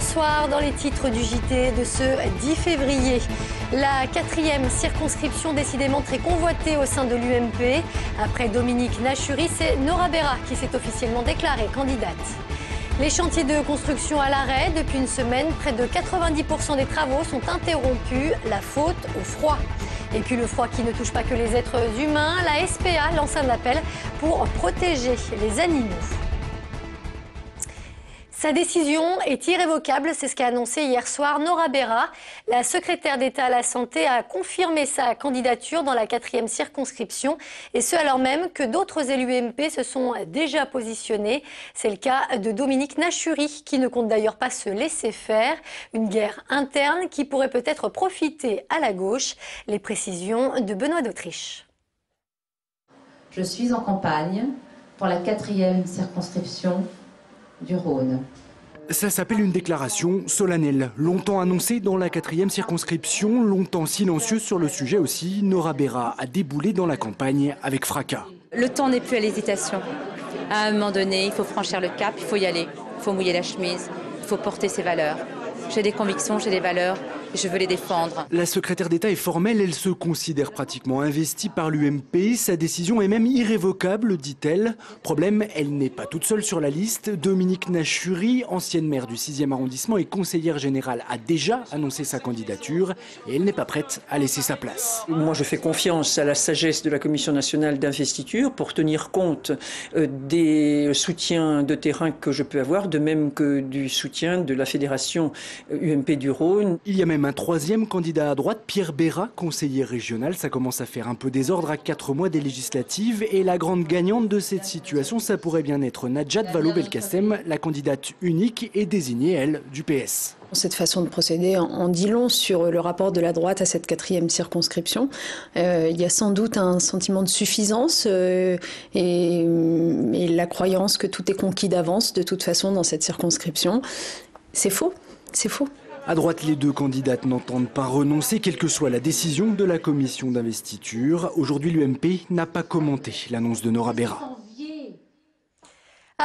bonsoir. Dans les titres du JT de ce 10 février, la 4e circonscription décidément très convoitée au sein de l'UMP. Après Dominique Nachury, c'est Nora Berra qui s'est officiellement déclarée candidate. Les chantiers de construction à l'arrêt. Depuis une semaine, près de 90% des travaux sont interrompus. La faute au froid. Et puis le froid qui ne touche pas que les êtres humains. La SPA lance un appel pour protéger les animaux. Sa décision est irrévocable, c'est ce qu'a annoncé hier soir Nora Berra. La secrétaire d'État à la Santé a confirmé sa candidature dans la 4e circonscription, et ce alors même que d'autres élus UMP se sont déjà positionnés. C'est le cas de Dominique Nachury, qui ne compte d'ailleurs pas se laisser faire. Une guerre interne qui pourrait peut-être profiter à la gauche. Les précisions de Benoît d'Autriche. Je suis en campagne pour la 4e circonscription du Rhône. Ça s'appelle une déclaration solennelle, longtemps annoncée dans la 4e circonscription, longtemps silencieuse sur le sujet aussi. Nora Berra a déboulé dans la campagne avec fracas. Le temps n'est plus à l'hésitation. À un moment donné, il faut franchir le cap, il faut y aller, il faut mouiller la chemise, il faut porter ses valeurs. J'ai des convictions, j'ai des valeurs, et je veux les défendre. La secrétaire d'État est formelle, elle se considère pratiquement investie par l'UMP. Sa décision est même irrévocable, dit-elle. Problème, elle n'est pas toute seule sur la liste. Dominique Nachury, ancienne maire du 6e arrondissement et conseillère générale, a déjà annoncé sa candidature et elle n'est pas prête à laisser sa place. Moi, je fais confiance à la sagesse de la Commission nationale d'investiture pour tenir compte des soutiens de terrain que je peux avoir, de même que du soutien de la Fédération UMP du Rhône. Il y a même un 3e candidat à droite, Pierre Berra, conseiller régional. Ça commence à faire un peu désordre à 4 mois des législatives. Et la grande gagnante de cette situation, ça pourrait bien être Najat Vallaud-Belkacem, la candidate unique et désignée, elle, du PS. Cette façon de procéder en dit long sur le rapport de la droite à cette 4e circonscription. Il y a sans doute un sentiment de suffisance et la croyance que tout est conquis d'avance, de toute façon, dans cette circonscription. C'est faux, c'est faux. À droite, les deux candidates n'entendent pas renoncer, quelle que soit la décision de la commission d'investiture. Aujourd'hui, l'UMP n'a pas commenté l'annonce de Nora Berra.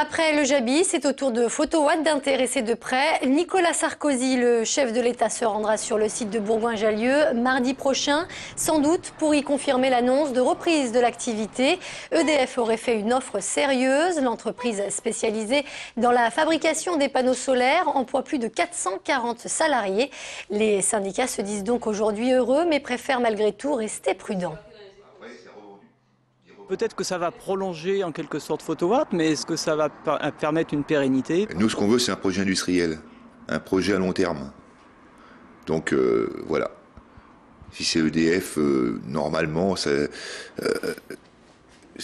Après le Jabi, c'est au tour de Photowatt d'intéresser de près. Nicolas Sarkozy, le chef de l'État, se rendra sur le site de Bourgoin-Jallieu mardi prochain, sans doute pour y confirmer l'annonce de reprise de l'activité. EDF aurait fait une offre sérieuse. L'entreprise spécialisée dans la fabrication des panneaux solaires emploie plus de 440 salariés. Les syndicats se disent donc aujourd'hui heureux, mais préfèrent malgré tout rester prudents. Peut-être que ça va prolonger en quelque sorte Photowatt, mais est-ce que ça va permettre une pérennité? Nous, ce qu'on veut, c'est un projet industriel, un projet à long terme. Donc voilà. Si c'est EDF, normalement, c'est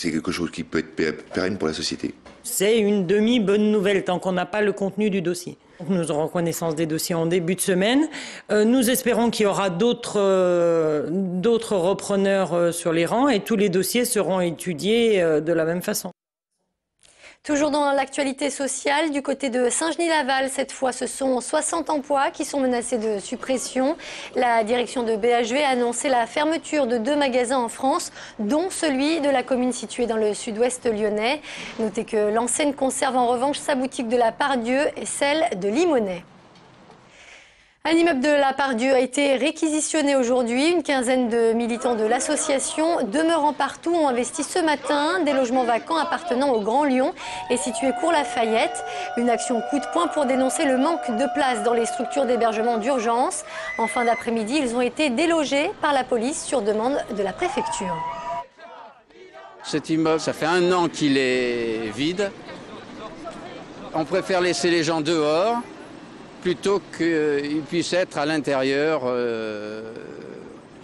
quelque chose qui peut être pérenne pour la société. C'est une demi-bonne nouvelle tant qu'on n'a pas le contenu du dossier. Nous aurons connaissance des dossiers en début de semaine. Nous espérons qu'il y aura d'autres repreneurs sur les rangs et tous les dossiers seront étudiés de la même façon. Toujours dans l'actualité sociale, du côté de Saint-Genis-Laval, cette fois, ce sont 60 emplois qui sont menacés de suppression. La direction de BHV a annoncé la fermeture de 2 magasins en France, dont celui de la commune située dans le sud-ouest lyonnais. Notez que l'enseigne conserve en revanche sa boutique de la Pardieu et celle de Limonest. Un immeuble de la Pardieu a été réquisitionné aujourd'hui. Une quinzaine de militants de l'association Demeurant Partout ont investi ce matin des logements vacants appartenant au Grand Lyon et situés cours Lafayette. Une action coup de poing pour dénoncer le manque de place dans les structures d'hébergement d'urgence. En fin d'après-midi, ils ont été délogés par la police sur demande de la préfecture. Cet immeuble, ça fait 1 an qu'il est vide. On préfère laisser les gens dehors plutôt qu'ils puissent être à l'intérieur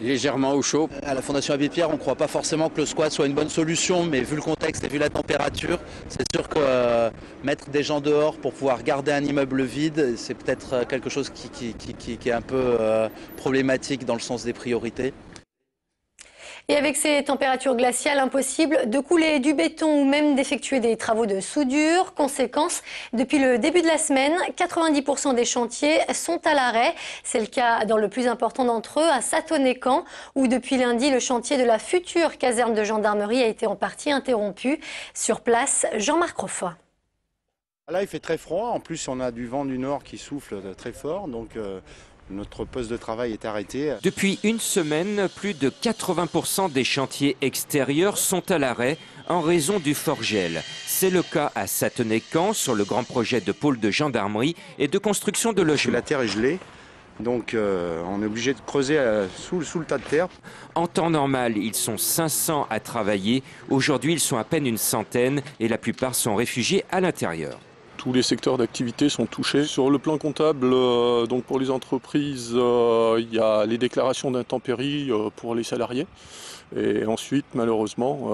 légèrement au chaud. À la Fondation Abbé Pierre, on ne croit pas forcément que le squat soit une bonne solution, mais vu le contexte et vu la température, c'est sûr que mettre des gens dehors pour pouvoir garder un immeuble vide, c'est peut-être quelque chose qui est un peu problématique dans le sens des priorités. Et avec ces températures glaciales, impossible de couler du béton ou même d'effectuer des travaux de soudure. Conséquence, depuis le début de la semaine, 90% des chantiers sont à l'arrêt. C'est le cas dans le plus important d'entre eux, à Sathonay-Camp, où depuis lundi, le chantier de la future caserne de gendarmerie a été en partie interrompu. Sur place, Jean-Marc Roffoy. Là, il fait très froid. En plus, on a du vent du nord qui souffle très fort. Donc, notre poste de travail est arrêté. Depuis une semaine, plus de 80% des chantiers extérieurs sont à l'arrêt en raison du fort gel. C'est le cas à Satenay-Camp sur le grand projet de pôle de gendarmerie et de construction de logements. La terre est gelée. Donc on est obligé de creuser sous le tas de terre. En temps normal, ils sont 500 à travailler. Aujourd'hui, ils sont à peine une centaine et la plupart sont réfugiés à l'intérieur. Tous les secteurs d'activité sont touchés. Sur le plan comptable, donc pour les entreprises, il y a les déclarations d'intempéries pour les salariés. Et ensuite, malheureusement,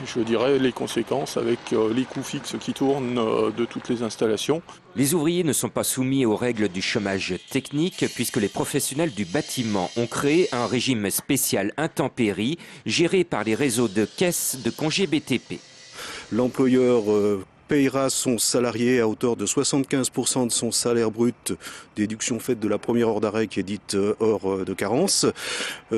je dirais les conséquences avec les coûts fixes qui tournent de toutes les installations. Les ouvriers ne sont pas soumis aux règles du chômage technique puisque les professionnels du bâtiment ont créé un régime spécial intempéries géré par les réseaux de caisses de congés BTP. L'employeur payera son salarié à hauteur de 75% de son salaire brut, déduction faite de la première heure d'arrêt qui est dite heure de carence,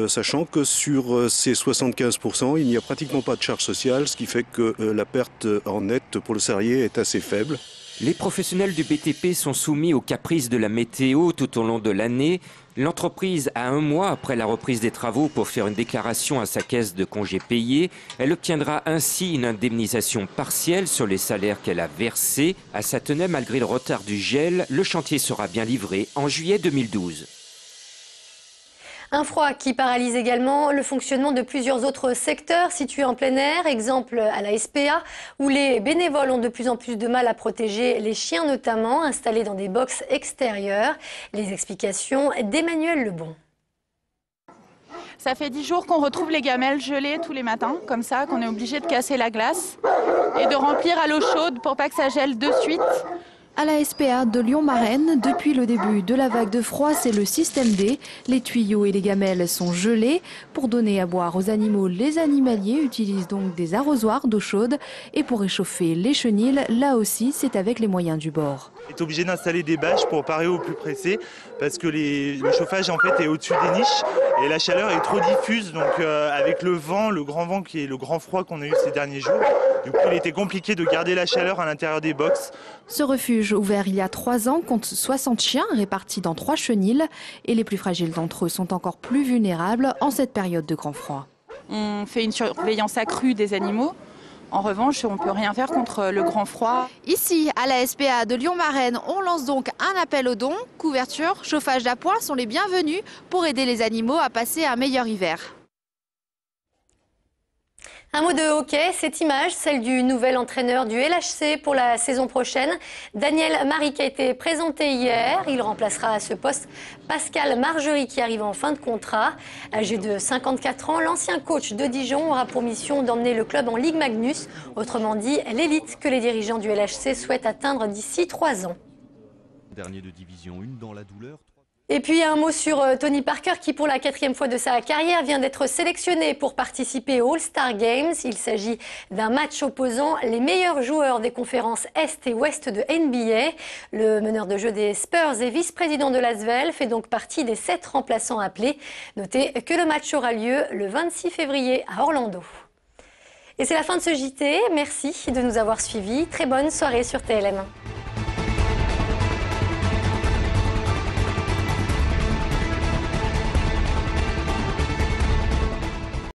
sachant que sur ces 75%, il n'y a pratiquement pas de charge sociale, ce qui fait que la perte en net pour le salarié est assez faible. Les professionnels du BTP sont soumis aux caprices de la météo tout au long de l'année. L'entreprise a un mois après la reprise des travaux pour faire une déclaration à sa caisse de congés payés. Elle obtiendra ainsi une indemnisation partielle sur les salaires qu'elle a versés. À Satenay, malgré le retard du gel, le chantier sera bien livré en juillet 2012. Un froid qui paralyse également le fonctionnement de plusieurs autres secteurs situés en plein air, exemple à la SPA, où les bénévoles ont de plus en plus de mal à protéger les chiens notamment, installés dans des boxes extérieures. Les explications d'Emmanuel Lebon. Ça fait 10 jours qu'on retrouve les gamelles gelées tous les matins, comme ça, qu'on est obligé de casser la glace et de remplir à l'eau chaude pour pas que ça gèle de suite. À la SPA de Lyon-Marraine, depuis le début de la vague de froid, c'est le système D. Les tuyaux et les gamelles sont gelés. Pour donner à boire aux animaux, les animaliers utilisent donc des arrosoirs d'eau chaude. Et pour réchauffer les chenils, là aussi, c'est avec les moyens du bord. On est obligé d'installer des bâches pour parer au plus pressé parce que le chauffage en fait est au-dessus des niches et la chaleur est trop diffuse. Donc avec le vent, le grand vent qui est le grand froid qu'on a eu ces derniers jours, du coup il était compliqué de garder la chaleur à l'intérieur des box. Ce refuge, ouvert il y a 3 ans, compte 60 chiens répartis dans 3 chenils. Et les plus fragiles d'entre eux sont encore plus vulnérables en cette période de grand froid. On fait une surveillance accrue des animaux. En revanche, on ne peut rien faire contre le grand froid. Ici, à la SPA de Lyon-Marraine, on lance donc un appel aux dons. Couverture, chauffage d'appoint sont les bienvenus pour aider les animaux à passer un meilleur hiver. Un mot de hockey, cette image, celle du nouvel entraîneur du LHC pour la saison prochaine. Daniel Maric a été présenté hier. Il remplacera à ce poste Pascal Margerie qui arrive en fin de contrat. Âgé de 54 ans, l'ancien coach de Dijon aura pour mission d'emmener le club en Ligue Magnus. Autrement dit, l'élite que les dirigeants du LHC souhaitent atteindre d'ici 3 ans. Dernier de division 1 dans la douleur. Et puis un mot sur Tony Parker qui pour la 4e fois de sa carrière vient d'être sélectionné pour participer aux All-Star Games. Il s'agit d'un match opposant les meilleurs joueurs des conférences Est et Ouest de NBA. Le meneur de jeu des Spurs et vice-président de l'Asvel fait donc partie des 7 remplaçants appelés. Notez que le match aura lieu le 26 février à Orlando. Et c'est la fin de ce JT. Merci de nous avoir suivis. Très bonne soirée sur TLM1.